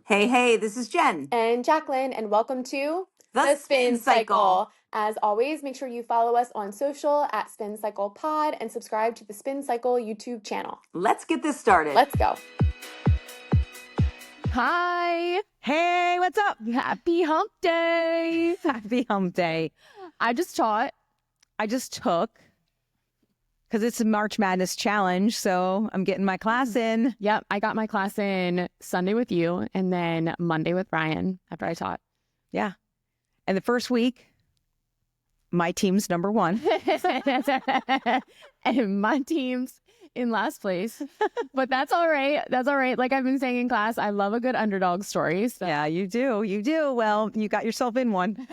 Hey, hey, this is Jen. And Jacqueline, and welcome to The Spin Cycle. As always, make sure you follow us on social at Spin Cycle Pod and subscribe to the Spin Cycle YouTube channel. Let's get this started. Let's go. Hi. Hey, what's up? Happy hump day. Happy hump day. I just took, because it's a March Madness challenge, so I'm getting my class in. Yep. I got my class in Sunday with you and then Monday with Brian after I taught. Yeah. And the first week, my team's number one. And my team's in last place. But that's all right. That's all right. Like I've been saying in class, I love a good underdog story. So. Yeah, you do. You do. Well, you got yourself in one.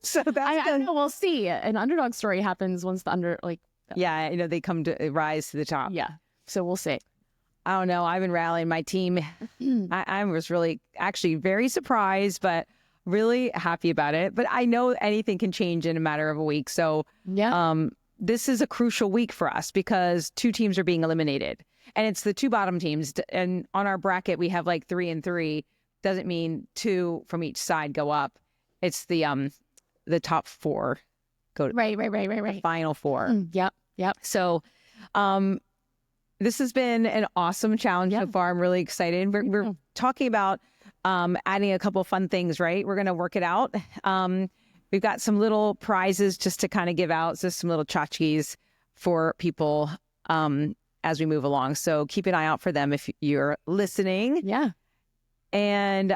So that's I know. We'll see. An underdog story happens once the Yeah, they come to rise to the top. Yeah. So we'll see. I don't know. I've been rallying my team. I was really actually very surprised, but really happy about it. But I know anything can change in a matter of a week. So this is a crucial week for us because two teams are being eliminated. And it's the two bottom teams. And on our bracket, we have like 3 and 3. Doesn't mean 2 from each side go up. It's the top 4 go to Right. final 4. Yep. So this has been an awesome challenge so far. I'm really excited. We're talking about adding a couple of fun things, right? We're going to work it out. We've got some little prizes just to kind of give out, just some little tchotchkes for people as we move along. So keep an eye out for them if you're listening. Yeah. And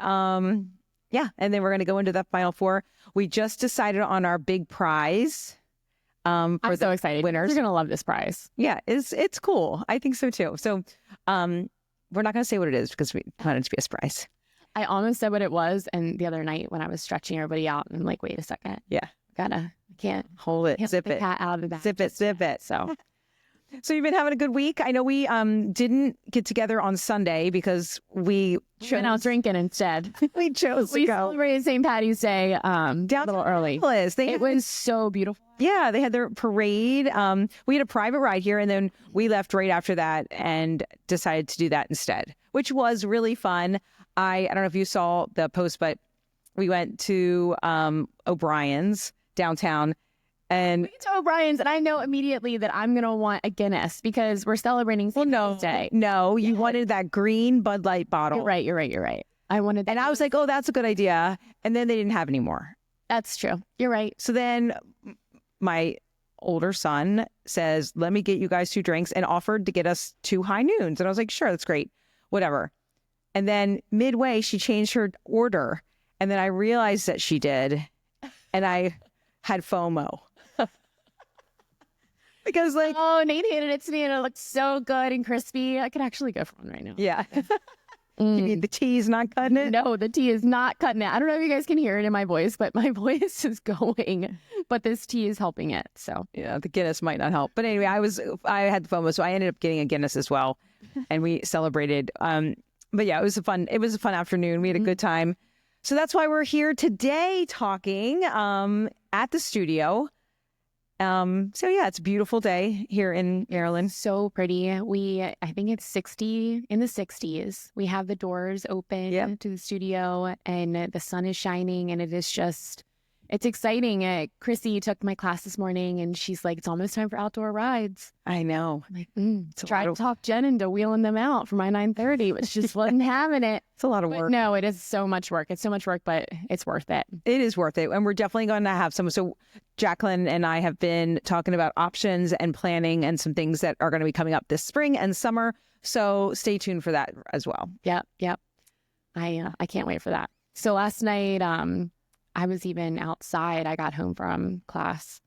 and then we're going to go into the final 4. We just decided on our big prize. I'm so excited. Winners. You're gonna love this prize. Yeah, it's cool. I think so too. So we're not going to say what it is because we want it to be a surprise. I almost said what it was, and the other night when I was stretching everybody out, I'm like, wait a second. Yeah. I can't Hold it. Can't Zip let it. the cat out of the bag. Zip it. So you've been having a good week. I know we didn't get together on Sunday because we went out drinking instead. we chose We to go celebrated St. Patty's Day a little early. It was so beautiful. Yeah, they had their parade. We had a private ride here, and then we left right after that and decided to do that instead, which was really fun. I don't know if you saw the post, but we went to O'Brien's downtown. And we went to O'Brien's, and I know immediately that I'm going to want a Guinness because we're celebrating St. Patty's Day. No, you wanted that green Bud Light bottle. You're right. I wanted that. And I was like, oh, that's a good idea. And then they didn't have any more. That's true. You're right. So then my older son says, let me get you guys 2 drinks, and offered to get us 2 high noons. And I was like, sure, that's great. Whatever. And then midway, she changed her order. And then I realized that she did. And I had FOMO. Because oh, Nate handed it to me and it looked so good and crispy. I could actually go for one right now. Yeah. You mean the tea is not cutting it? No, the tea is not cutting it. I don't know if you guys can hear it in my voice, but my voice is going. But this tea is helping it. So yeah, the Guinness might not help. But anyway, I had the FOMO, so I ended up getting a Guinness as well, and we celebrated. But yeah, it was a fun afternoon. We had a good time. So that's why we're here today talking at the studio. So yeah, it's a beautiful day here in Maryland. So pretty. I think it's 60 in the 60s. We have the doors open to the studio and the sun is shining and it's exciting. Chrissy took my class this morning and she's like, it's almost time for outdoor rides. I know. I'm like, try to talk Jen into wheeling them out for my 9:30, but she just wasn't having it. It's a lot of work. No, it is so much work. It's so much work, but it's worth it. It is worth it. And we're definitely going to have some. So Jacqueline and I have been talking about options and planning and some things that are going to be coming up this spring and summer. So stay tuned for that as well. Yep. I can't wait for that. So last night, I was even outside. I got home from class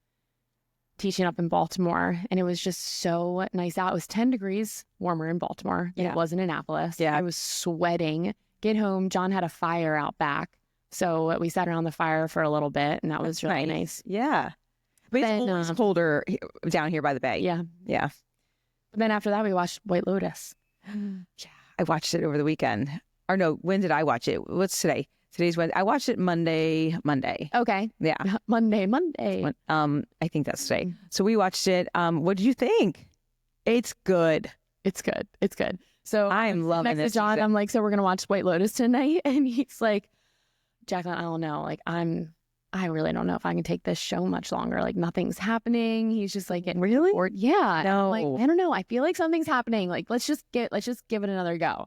teaching up in Baltimore, and it was just so nice out. It was 10 degrees warmer in Baltimore than it was in Annapolis. Yeah. I was sweating. Get home, John had a fire out back. So we sat around the fire for a little bit, and that was really nice. Yeah. But it's always colder down here by the bay. Yeah. But then after that, we watched White Lotus. Yeah. I watched it over the weekend. Or no, when did I watch it? What's today? Today's Wednesday. I watched it Monday. Okay. Yeah. Monday. I think that's today. So we watched it. What did you think? It's good. It's good. So I'm loving next this to John, season. I'm like, so we're gonna watch White Lotus tonight, and he's like, Jacqueline, I don't know, like I really don't know if I can take this show much longer. Like nothing's happening. He's just like getting Really? bored. Yeah. And I'm like, No. I don't know. I feel like something's happening. Like let's just give it another go.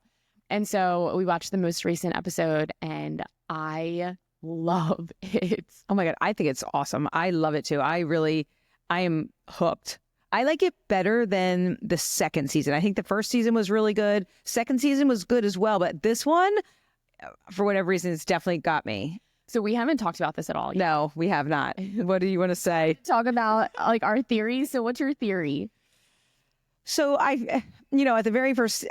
And so we watched the most recent episode, and I love it. Oh my God. I think it's awesome. I love it too. I am hooked. I like it better than the second season. I think the first season was really good. Second season was good as well. But this one, for whatever reason, it's definitely got me. So we haven't talked about this at all yet. No, we have not. What do you want to say? Talk about like our theories. So what's your theory? So at the very first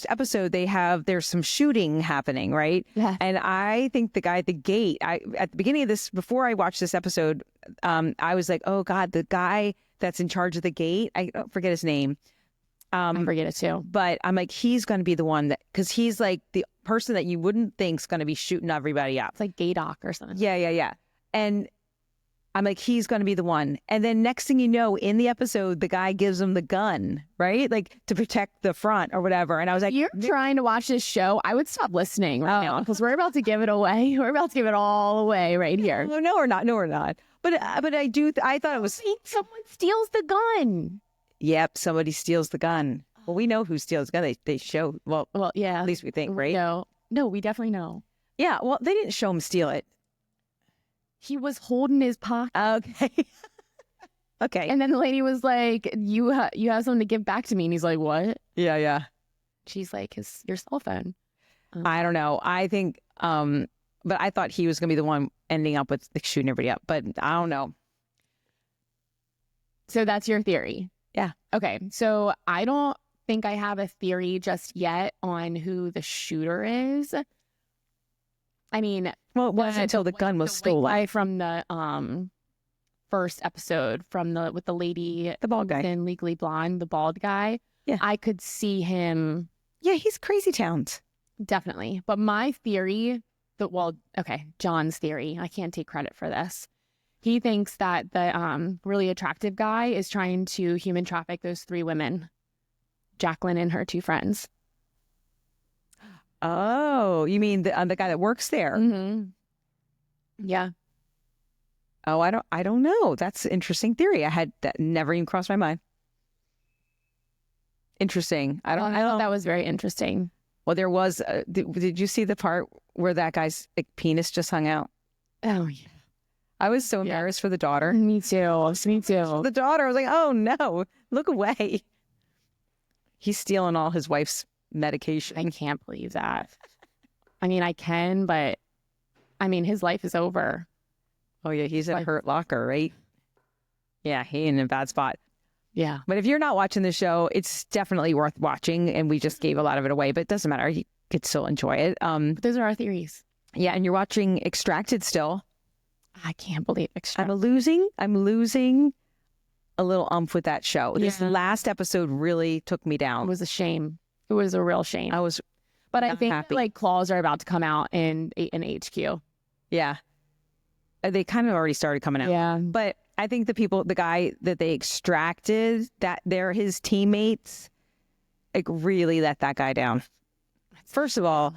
episode, there's some shooting happening, right? Yeah. And I think the guy at the gate, at the beginning of this, before I watched this episode, I was like, oh God, the guy that's in charge of the gate, I don't forget his name. I forget it too. But I'm like, he's going to be the one because he's like the person that you wouldn't think's going to be shooting everybody up. It's like Gaydoc or something. Yeah. And I'm like, he's going to be the one. And then next thing you know, in the episode, the guy gives him the gun, right? Like to protect the front or whatever. And I was like, you're trying to watch this show, I would stop listening right now because we're about to give it away. We're about to give it all away right here. No, we're not. But I thought it was. Wait, someone steals the gun. Yep, somebody steals the gun. Well, we know who steals the gun. They show. Well, yeah. At least we think, right? No, we definitely know. Yeah. Well, they didn't show him steal it. He was holding his pocket. Okay. Okay. And then the lady was like, "You have something to give back to me," and he's like, "What?" Yeah. She's like, your cell phone." I don't know. I think, but I thought he was going to be the one ending up with like, shooting everybody up. But I don't know. So that's your theory. Yeah. Okay. So I don't think I have a theory just yet on who the shooter is. I mean, well, it wasn't until the gun was stolen. Guy from the first episode with the lady, the bald guy, in Legally Blonde, the bald guy. Yeah, I could see him. Yeah, he's crazy towns. Definitely. But my theory, John's theory, I can't take credit for this. He thinks that the really attractive guy is trying to human traffic those 3 women, Jacqueline and her 2 friends. Oh, you mean the guy that works there? Mm-hmm. Yeah. Oh, I don't know. That's an interesting theory. That never even crossed my mind. Interesting. I thought that was very interesting. Well, there was. Did you see the part where that guy's penis just hung out? Oh yeah. I was so embarrassed for the daughter. Me too. The daughter, I was like, oh no, look away. He's stealing all his wife's medication. I can't believe that. I mean, I can, but I mean, his life is over. Oh yeah, he's in a hurt locker, right? Yeah, he in a bad spot. Yeah. But if you're not watching the show, it's definitely worth watching. And we just gave a lot of it away, but it doesn't matter. You could still enjoy it. Those are our theories. Yeah, and you're watching Extracted still. I can't believe Extracted. I'm losing a little umph with that show. This last episode really took me down. It was a shame. It was a real shame. But I think happy. like claws are about to come out in HQ. Yeah. They kind of already started coming out. Yeah. But I think the guy that they extracted, that they're his teammates, like really let that guy down. First of all,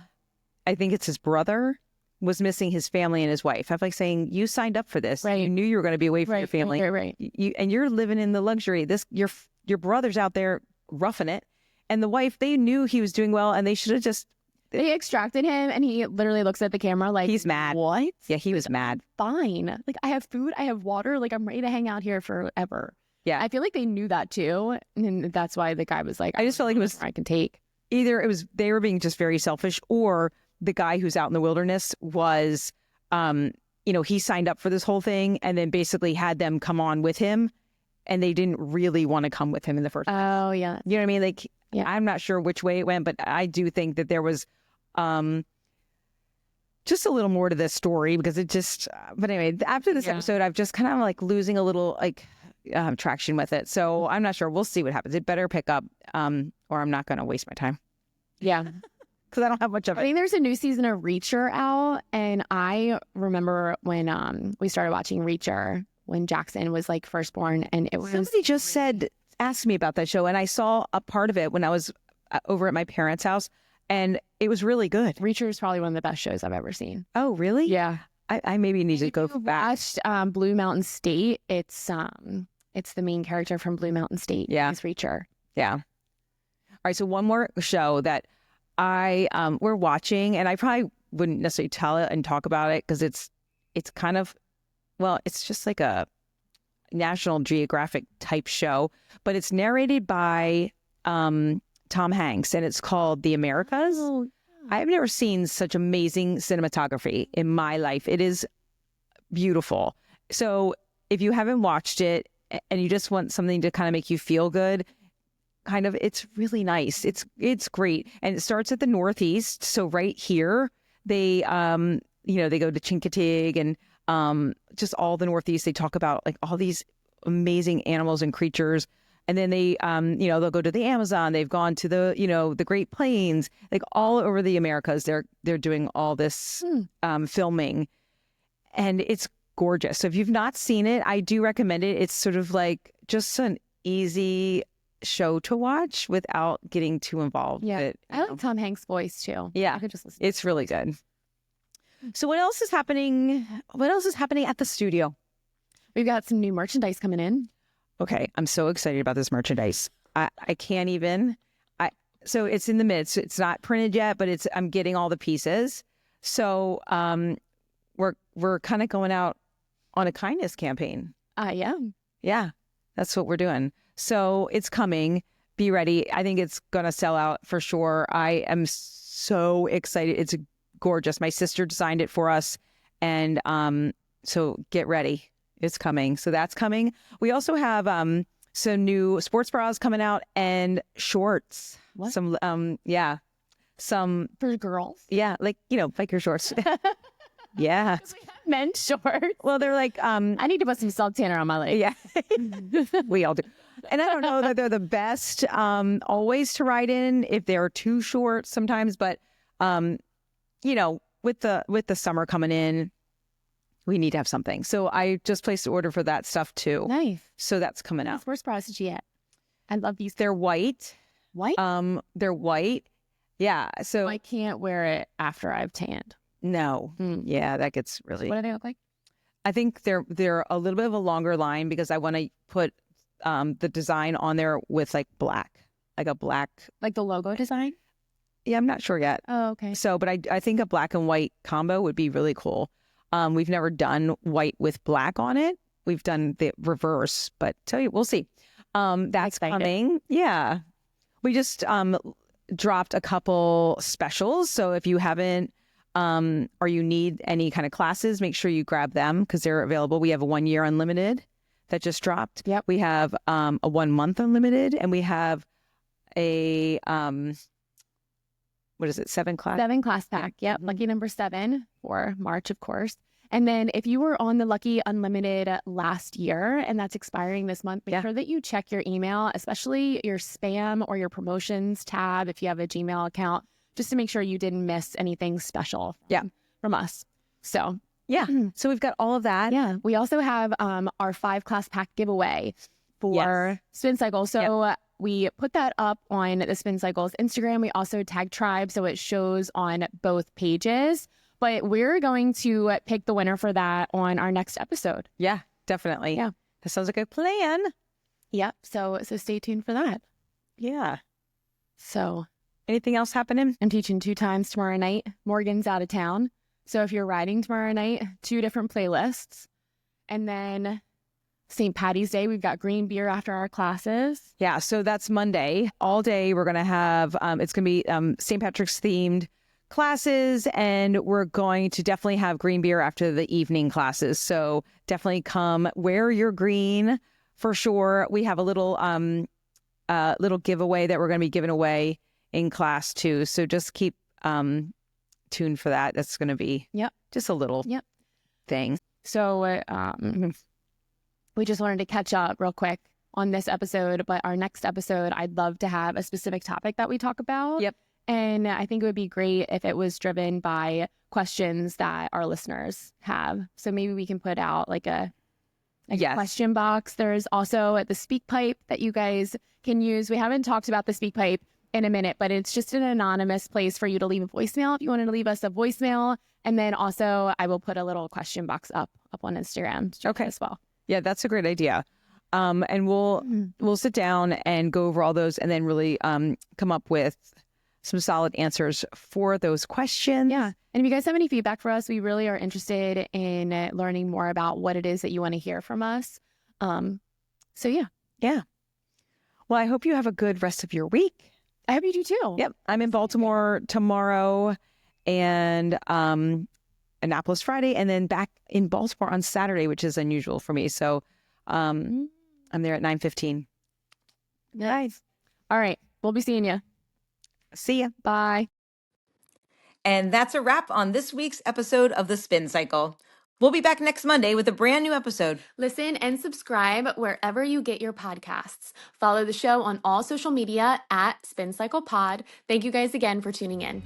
I think it's his brother was missing his family and his wife. I'm like saying, you signed up for this. Right. You knew you were going to be away from your family. Right. And you're living in the luxury. Your brother's out there roughing it. And the wife, they knew he was doing well and they should have just... They extracted him and he literally looks at the camera like... He's mad. What? Yeah, he was mad. Fine. Like, I have food, I have water, like, I'm ready to hang out here forever. Yeah. I feel like they knew that too. And that's why the guy was like... I just felt like it was... I can take. Either they were being just very selfish, or the guy who's out in the wilderness was... he signed up for this whole thing and then basically had them come on with him and they didn't really want to come with him in the first place. Oh, yeah. You know what I mean? Like, yeah. I'm not sure which way it went, but I do think that there was just a little more to this story because it just, but anyway, after this episode, I've just kind of like losing a little like traction with it. So I'm not sure. We'll see what happens. It better pick up or I'm not going to waste my time. Yeah. Because I don't have much of it. I think there's a new season of Reacher out. And I remember when we started watching Reacher when Jackson was like first born. And it was... Somebody just asked me about that show. And I saw a part of it when I was over at my parents' house, and it was really good. Reacher is probably one of the best shows I've ever seen. Oh, really? Yeah. I maybe need to go back. Watched Blue Mountain State. It's the main character from Blue Mountain State. Yeah. He's Reacher. Yeah. All right. So one more show that we're watching, and I probably wouldn't necessarily tell it and talk about it because it's kind of, well, it's just like a National Geographic type show, but it's narrated by Tom Hanks, and it's called The Americas. Oh. I've never seen such amazing cinematography in my life. It is beautiful. So if you haven't watched it and you just want something to kind of make you feel good, it's really nice. It's great. And it starts at the Northeast. So right here, they go to Chincoteague and just all the Northeast. They talk about like all these amazing animals and creatures. And then they, they'll go to the Amazon. They've gone to the Great Plains, like all over the Americas. They're doing all this filming, and it's gorgeous. So if you've not seen it, I do recommend it. It's sort of like just an easy show to watch without getting too involved. Yeah, I like Tom Hanks' voice too. Yeah, I could just listen. It's really good. So what else is happening? What else is happening at the studio? We've got some new merchandise coming in. Okay, I'm so excited about this merchandise. I can't even. So it's in the midst. It's not printed yet, but I'm getting all the pieces. So we're kind of going out on a kindness campaign. Yeah, that's what we're doing. So it's coming. Be ready. I think it's gonna sell out for sure. I am so excited. It's gorgeous. My sister designed it for us, and so get ready. It's coming. So that's coming. We also have some new sports bras coming out and shorts. What? Some some For girls? Yeah, like biker shorts. Yeah. We have men's shorts. Well, they're like I need to put some salt tanner on my leg. Yeah. We all do. And I don't know that they're the best always to ride in if they're too short sometimes, but with the summer coming in, we need to have something. So I just placed an order for that stuff too. Nice. So that's coming out. Sports bras did you get? I love these. They're white. White? They're white. Yeah. So I can't wear it after I've tanned. No. Yeah, that gets really. What do they look like? I think they're a little bit of a longer line because I want to put the design on there with like black, like a black, like the logo design. Yeah, I'm not sure yet. Oh, okay. So, but I think a black and white combo would be really cool. We've never done white with black on it. We've done the reverse, but tell you, we'll see. That's coming. Yeah. We just dropped a couple specials. So if you haven't or you need any kind of classes, make sure you grab them because they're available. We have a 1 year unlimited that just dropped. Yep. We have a 1 month unlimited, and we have a what is it? 7 class? 7 class pack. Yep. Lucky number 7 for March, of course. And then if you were on the Lucky Unlimited last year and that's expiring this month, make sure that you check your email, especially your spam or your promotions tab if you have a Gmail account, just to make sure you didn't miss anything special from us. So yeah. So we've got all of that. Yeah. We also have our 5 class pack giveaway for Spin Cycle. So we put that up on the Spin Cycle's Instagram. We also tag Tribe so it shows on both pages. But we're going to pick the winner for that on our next episode. Yeah, definitely. Yeah. That sounds like a plan. Yep. So stay tuned for that. Yeah. So anything else happening? I'm teaching 2 times tomorrow night. Morgan's out of town. So if you're riding tomorrow night, 2 different playlists. And then St. Patty's Day, we've got green beer after our classes. Yeah. So that's Monday. All day we're going to have, it's going to be St. Patrick's themed classes, and we're going to definitely have green beer after the evening classes. So definitely come wear your green for sure. We have a little giveaway that we're going to be giving away in class too. So just keep tuned for that. That's going to be just a little thing. So we just wanted to catch up real quick on this episode, but our next episode, I'd love to have a specific topic that we talk about. Yep. And I think it would be great if it was driven by questions that our listeners have. So maybe we can put out like a question box. There's also the Speak Pipe that you guys can use. We haven't talked about the Speak Pipe, in a minute, but it's just an anonymous place for you to leave a voicemail if you wanted to leave us a voicemail. And then also I will put a little question box up on Instagram as well. Yeah, that's a great idea. And we'll sit down and go over all those and then really come up with some solid answers for those questions. Yeah. And if you guys have any feedback for us, we really are interested in learning more about what it is that you want to hear from us. So yeah. Yeah. Well, I hope you have a good rest of your week. I hope you do too. Yep. I'm in Baltimore tomorrow and Annapolis Friday, and then back in Baltimore on Saturday, which is unusual for me. So I'm there at 9:15. Nice. All right. We'll be seeing you. See ya. Bye. And that's a wrap on this week's episode of The Spin Cycle. We'll be back next Monday with a brand new episode. Listen and subscribe wherever you get your podcasts. Follow the show on all social media at Spin Cycle Pod. Thank you guys again for tuning in.